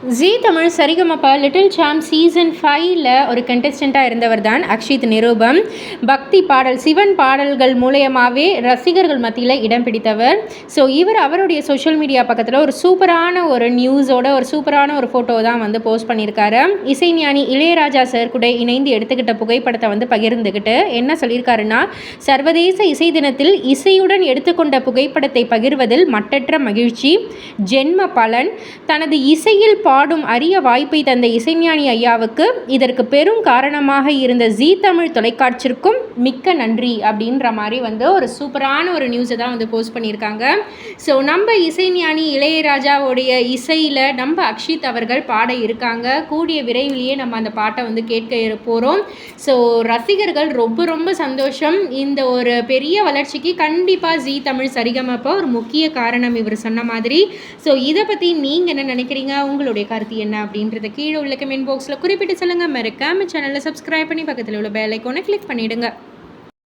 ஜீ Tamil Sarigamapa little champ season 5ல் ஒரு கண்டெஸ்டண்ட்டாக இருந்தவர் தான் அக்ஷித் நிரூபம். பக்தி பாடல் சிவன் பாடல்கள் மூலயமாவே ரசிகர்கள் மத்தியில் இடம் பிடித்தவர். ஸோ இவர் அவருடைய சோஷியல் மீடியா பக்கத்தில் ஒரு சூப்பரான ஒரு நியூஸோட ஒரு சூப்பரான ஒரு ஃபோட்டோ தான் வந்து போஸ்ட் பண்ணியிருக்காரு. இசைஞானி இளையராஜா சார் கூட இணைந்து எடுத்துக்கிட்ட புகைப்படத்தை வந்து பகிர்ந்துக்கிட்டு என்ன சொல்லியிருக்காருன்னா, சர்வதேச இசை தினத்தில் இசையுடன் எடுத்துக்கொண்ட புகைப்படத்தை பகிர்வதில் மட்டற்ற மகிழ்ச்சி, ஜென்ம பலன். தனது இசையில் பாடும் அரிய வாய்ப்பை தந்த இசைஞானி ஐயாவுக்கு இதற்கு பெரும் காரணமாக இருந்த ஜீ தமிழ் தொலைக்காட்சிற்கும் மிக்க நன்றி அப்படின்ற மாதிரி வந்து ஒரு சூப்பரான ஒரு நியூஸை தான் வந்து போஸ்ட் பண்ணியிருக்காங்க. ஸோ நம்ம இசைஞானி இளையராஜாவுடைய இசையில் நம்ம அக்ஷித் அவர்கள் பாட இருக்காங்க. கூடிய விரைவிலேயே நம்ம அந்த பாட்டை வந்து கேட்க போகிறோம். ஸோ ரசிகர்கள் ரொம்ப ரொம்ப சந்தோஷம். இந்த ஒரு பெரிய வளர்ச்சிக்கு கண்டிப்பாக ஜீ தமிழ் சரிகமப்போ ஒரு முக்கிய காரணம் இவர் சொன்ன மாதிரி. ஸோ இதை பற்றி நீங்கள் என்ன நினைக்கிறீங்க? உங்களுடைய கருத்து என்ன அப்படின்றத கீழே உள்ள கமெண்ட் பாக்ஸில் குறிப்பிட்டு சொல்லுங்கள். மறக்காம சேனலை சப்ஸ்கிரைப் பண்ணி பக்கத்தில் உள்ள பெல் ஐகானை கிளிக் பண்ணிவிடுங்க.